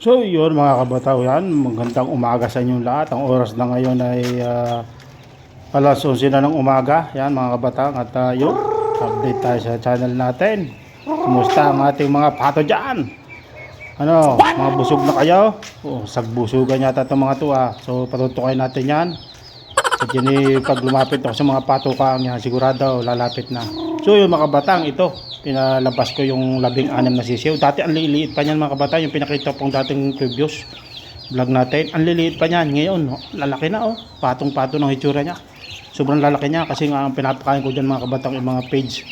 So yun mga kabataw, yan, magandang umaga sa inyong lahat. Ang oras na ngayon ay alas 11 na ng umaga. Yan mga kabataw, at yun, update tayo sa channel natin. Kumusta ang ating mga pato dyan? Ano, mga busog na kayo? Sagbusugan yata itong mga to So patutukayin natin yan. At yun pag lumapit ako sa mga patukaan yan, sigurado lalapit na. So yung mga kabatang, ito pinalabas ko yung 16 na sisiw. Dati ang liliit pa niyan mga kabatang, yung pinakita pong dating previous vlog natin. Ang liliit pa niyan. Ngayon, lalaki na patong-pato ng hitsura niya. Sobrang lalaki niya kasi nga ang pinapakain ko dyan mga kabatang yung mga page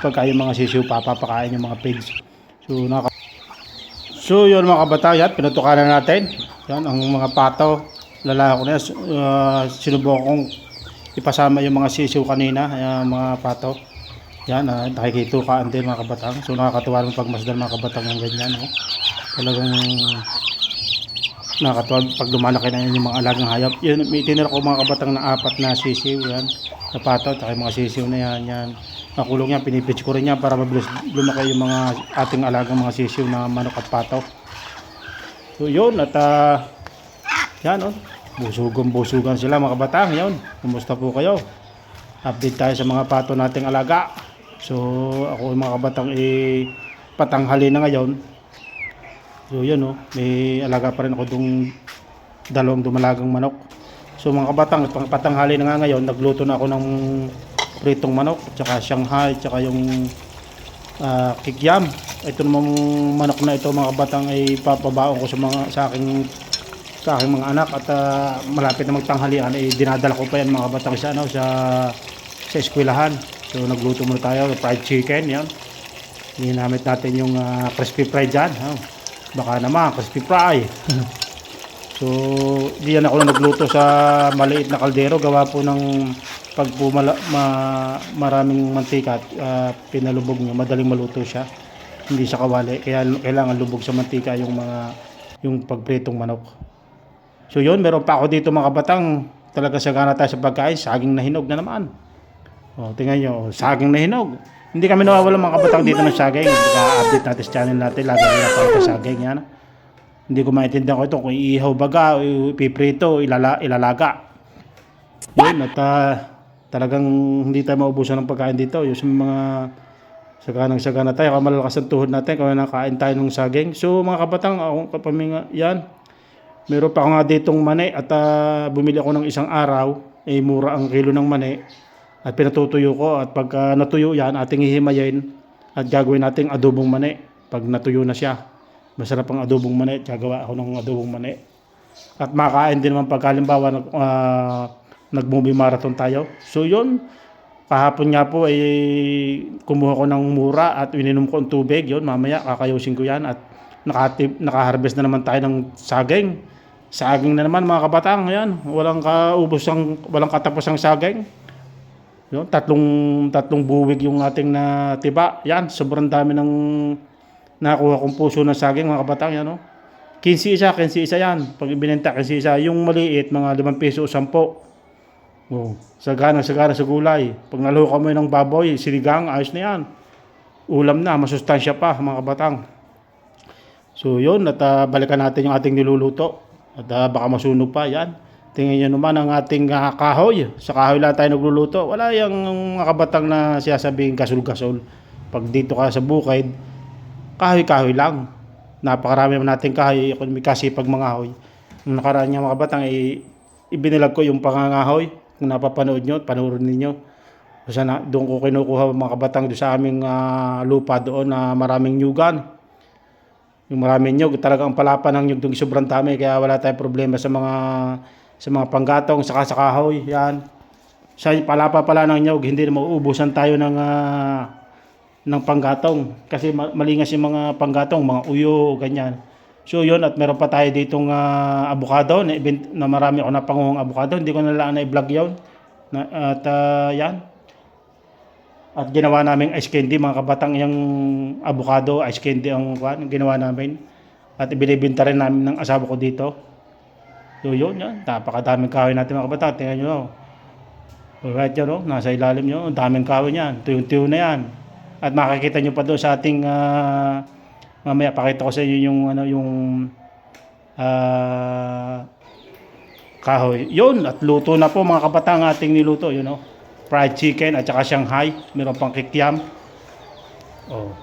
pagka yung mga sisiw papapakain yung mga page. So yun mga kabatang, yan pinutukan na natin. Yan ang mga pato. Lalaki ko na sinubukan kong ipasama yung mga sisiw kanina, yung mga pato. Yan, nakikitukaan din mga kabatang. So nakakatuwa ng pagmasdan mga kabatang ng ganyan. Talagang nakakatuwa pag lumalaki na yung mga alagang hayop. Yun, may tinira ko mga kabatang na 4 na sisiw. Yan, na pato, at mga sisiw na yan. Yan. Nakulong yan, pinipitch ko rin yan para mabilis lumaki yung mga ating alagang mga sisiw na manok at pato. So yun, at yan busugan sila mga kabatang. Yun, kumusta po kayo? Update tayo sa mga pato nating alaga. So ako mga kabatang patanghali na ngayon. So yun may alaga pa rin ako dung dalawang dumalagang manok. So mga kabatang, patanghali na nga ngayon, nagluto na ako ng pritong manok, tsaka Shanghai, tsaka yung kikiam. Ito namang manok na ito mga kabatang ay papabaon ko sa aking mga anak, at malapit na magtanghalian dinadala ko pa yan mga kabatang sa eskwelahan. So nagluto muna tayo ng fried chicken. Yan, ginamit natin yung crispy fry dyan. Baka naman crispy fry. So diyan ako nagluto sa maliit na kaldero, gawa po ng pag po maraming mantika at pinalubog nyo, madaling maluto siya, hindi siya kawali, kaya kailangan lubog sa mantika yung pagpritong manok. So yun, meron pa ako dito mga kabatang, talaga sagana tayo sa pagkain. Saging na hinog na naman. Tingnan nyo, saging na hinog. Hindi kami nawawala mga kabatang dito ng saging. Ika-update natin sa channel natin, lagi nila pa ito saging yan. Hindi ko maintindihan ko ito kung iihaw baga, ipiprito, ilalaga. Yun, at talagang hindi tayo maubusan ng pagkain dito. Yung mga sagana tayo, kamalalakas ang tuhod natin kung nakain tayo ng saging. So mga kabatang, akong kapaminga yan, meron pa ako nga ditong mani, at bumili ako ng isang araw. Mura ang kilo ng mani at pinatutuyo ko, at pagka natuyo yan, ating hihimayin at gagawin nating adobong mani. Pag natuyo na siya, masarap ang adobong mani. Gagawa ako ng adobong mani at makain din naman pagka halimbawa nag-movie marathon tayo. So yun, kahapon nga po kumuha ko ng mura at ininom ko ang tubig. Yun, mamaya kakayusin ko yan, at nakaharvest na naman tayo ng saging na naman mga kabatang. Yan, walang katapos ang saging. Yun, tatlong buwig yung ating tiba. Yan, sobrang dami ng nakuha kong puso ng saging mga kabatang. Yan 15 isa yan. Pag ibinenta 15 isa, yung maliit mga 5 piso o 10. Sagana sa gulay. Pag naluha mo ng baboy, sinigang, ayos na yan. Ulam na, masustansya pa mga kabatang. So yun, at balikan natin yung ating niluluto. At baka masunog pa yan. Tingnan nyo naman ang ating kahoy. Sa kahoy lang tayo nagluluto. Wala yung mga kabatang na siya sabihin gasol-gasol. Pag dito ka sa bukid, kahoy-kahoy lang. Napakarami naman nating kahoy. May kasipag mga kahoy. Nung nakaraan niya mga kabatang, ibinilag ko yung pangangahoy. Kung napapanood nyo, panoorin ninyo. Kasi doon ko kinukuha mga kabatang doon sa aming lupa doon na maraming nyugan. Yung maraming nyug, talagang palapan ng nyug doon, sobrang dami, kaya wala tayong problema sa mga panggatong, saka sa kahoy. Yan. Sa palapa pala ng nyug, hindi na mauubusan tayo ng panggatong. Kasi malingas yung mga panggatong, mga uyo, ganyan. So yun, at meron pa tayo ditong avocado, na marami ako napanguhang avocado. Hindi ko na lang na-vlog yun. At yan. At ginawa namin ice candy mga kabatang, yung avocado, ice candy ang ginawa namin. At ibinibenta rin namin ng asawa ko dito. So yun, yan. Napakadaming kahoy natin mga kabatang. Tingnan nyo. Alright yun, nasa ilalim nyo. Ang daming kahoy niyan. Tuyo-tuyo na yan. At makikita nyo pa doon sa ating mamaya pakita ko sa inyo yung Kahoy. Yun, at luto na po mga kabatang ating niluto, yun oh. Fried chicken at saka Shanghai. Meron pang kikiam. Oh,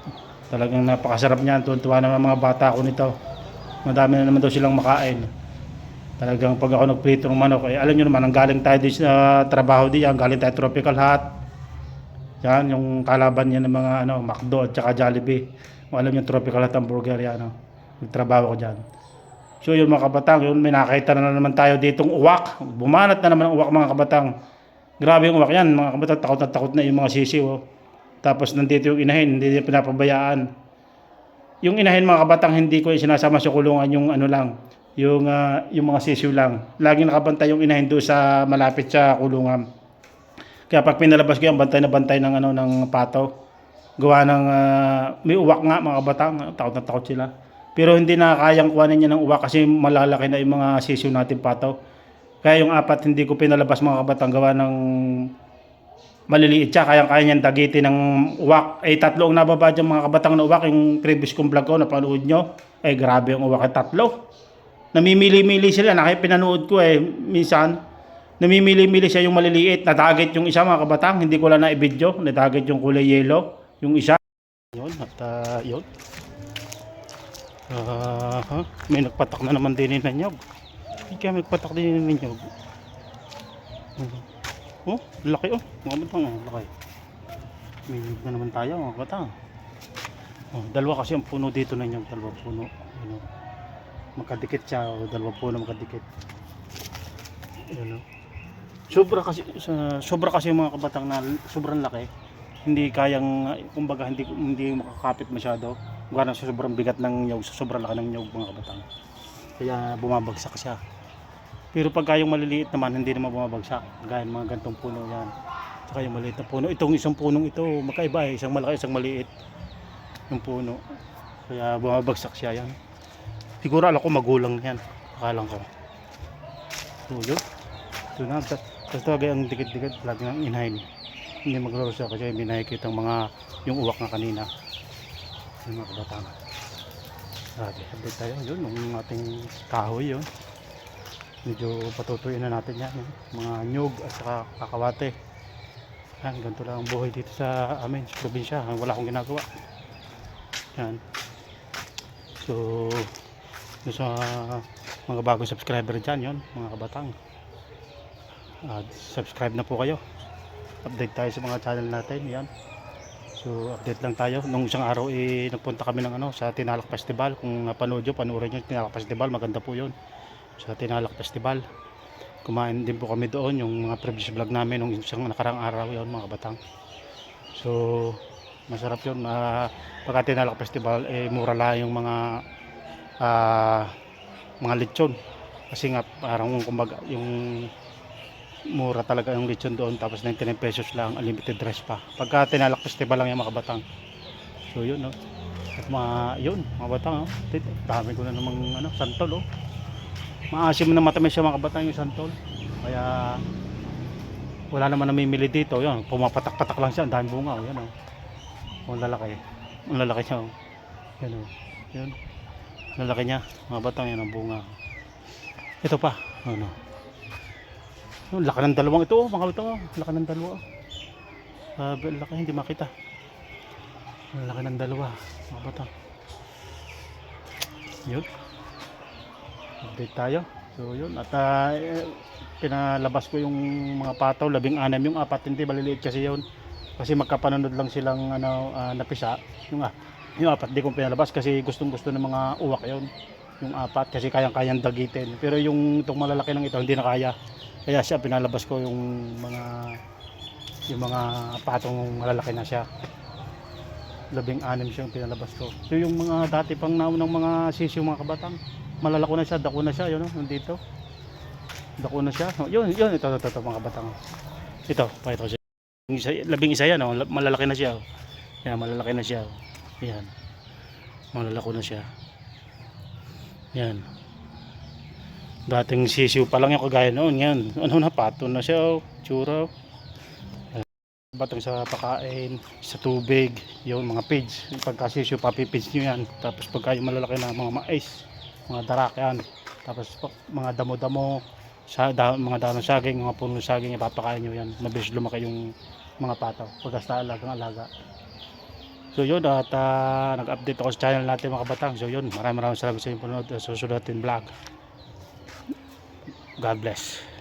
talagang napakasarap niyan. Tuwan-tuwa naman mga bata ko nito. Madami na naman daw silang makain. Talagang pag ako nagprito ng manok, alam nyo naman, ang galing tayo sa trabaho diyan, galing tayo Tropical Hut. Yan, yung kalaban niya ng mga McDo at saka Jollibee. Kung alam nyo, Tropical Hut hamburger yan. Nagtrabaho ko dyan. So yun mga kabatang, yun may nakita na naman tayo ditong uwak. Bumanat na naman ang uwak mga kabatang. Grabe yung uwak yan mga kabatang, takot na yung mga sisiw. Oh. Tapos nandito yung inahin, hindi niya pinapabayaan. Yung inahin mga kabatang, hindi ko sinasama sa kulungan yung yung mga sisiw lang. Laging nakabantay yung inahin doon sa malapit sa kulungan. Kaya pag pinalabas ko yan, bantay na bantay ng ng pato. Gawa ng may uwak nga mga kabatang, takot na takot sila. Pero hindi na kayang kuhanin niya ng uwak kasi malalaki na yung mga sisiw natin pato. Kaya yung apat hindi ko pinalabas mga kabatang, gawa ng maliliit siya. Kaya niyan dagitin ng uwak. Ay tatlo ang nababa dyan mga kabatang na uwak. Yung previous kong vlog ko, napanood nyo. Ay grabe yung uwak ay tatlo. Namimili-mili sila. Pinanood ko minsan. Namimili-mili siya yung maliliit. Nadagit yung isa mga kabatang. Hindi ko lang na-i-video. Nadagit yung kulay yellow. Yung isa. Yun. At yun. May nagpatak na naman din ng nyog. Hindi kaya may nagpatak din ng nyog. Oh, laki oh. Mga batang oh, laki. May nyog na naman tayo mga batang. Oh, dalawa kasi ang puno dito ng nyog. Dalawa puno. Ano, magkadikit siya. Oh, dalawa puno magkadikit. Ano. Sobra kasi yung mga kabatang na sobrang laki. Hindi kayang, kumbaga hindi makakapit masyado. Gawa na sobrang bigat ng nyog, sobrang laki ng nyog mga kabatang. Kaya bumabagsak siya. Pero pagka yung maliliit naman, hindi naman bumabagsak. Gaya ng mga gantong puno yan. Saka yung maliit na puno. Itong isang punong ito, magkaiba isang malaki, isang maliit. Yung puno. Kaya bumabagsak siya yan. Siguro alam ko magulang yan. Akalang ko. So yun. Ito na. Tapos talaga ang dikit-dikit. Lagi ng inahin. Hindi maglaro siya kasi may nakikita yung uwak na kanina. Yung mga kabatang. Grabe, update tayo. Yun, yung ating kahoy yun. Medyo patutuyin na natin yan. Mga nyug at saka kakawate. Yan, ganito lang ang buhay dito sa amin, sa probinsya. Wala akong ginagawa. Yan. So, sa mga bagong subscriber dyan, yun, mga kabatang. Subscribe na po kayo. Update tayo sa mga channel natin. Yan. So update lang tayo. Nung isang araw nagpunta kami ng sa Tinalak Festival. Kung napanood nyo, panoorin nyo Tinalak Festival, maganda po yun. Sa Tinalak Festival. Kumain din po kami doon, yung mga previous vlog namin nung isang nakarang araw yun mga batang. So masarap yun. Pagka Tinalak Festival, mura lang yung mga lechon. Kasi nga parang kumbaga yung mura talaga yung lechon doon, tapos 99 pesos lang, unlimited rice pa. Pagka Tinalak Festival lang yung mga batang. So yun, no. At mga batang, dami ko na namang santol, oh. Maasim na matamis siya mga batang yung santol. Kaya wala naman namimili dito, yun. Pumapatak-patak lang siya, ang daming bunga, oh. Yan, oh. Ang lalaki. Ang lalaki niya, oh. Yan, oh. Yan. Lalaki niya, mga batang, yan ang bunga. Ito pa, ano. Laki ng dalawang ito, mga batang. Laki ng dalawa. Laki, hindi makita. Laki ng dalawa, mga batang. Yun. Update tayo. So yun. At pinalabas ko yung mga pataw, 16 yung apat, hindi maliliit kasi yun. Kasi magkapanunod lang silang napisa. Yung apat di ko pinalabas kasi gustong-gusto ng mga uwak yun. Yung apat kasi kayang-kayang dagitin. Pero yung itong malalaki ng ito hindi na kaya. Kaya siya pinalabas ko yung mga patong malalaki na siya. 16 siya yung pinalabas ko. So yung mga dati pang naunang mga sisiw mga kabatang, malalako na siya, dako na siya, yun nandito. Dako na siya. Yun, ito mga kabatang. Ito, pakita ko siya. 11 yan, malalaki na siya. Yan, malalaki na siya. Yan. Malalako na siya. Yan. Dating sisiw pa lang yung kagaya noon. Yan. Pato na siya. Tsura. Batang sa pakain, sa tubig. Yung mga pigs. Pagka sisiw, papipits nyo yan. Tapos pagka yung malalaki na mga mais, mga darak yan. Tapos mga damo-damo, mga dahon ng saging, mga puno ng saging, ipapakain nyo yan. Mabilis lumaki yung mga pataw pagkasta alaga. So yun, at nag-update ako sa channel natin mga kabatang. So yun, maraming salamat sa inyong panonood. Susunod natin vlog. God bless.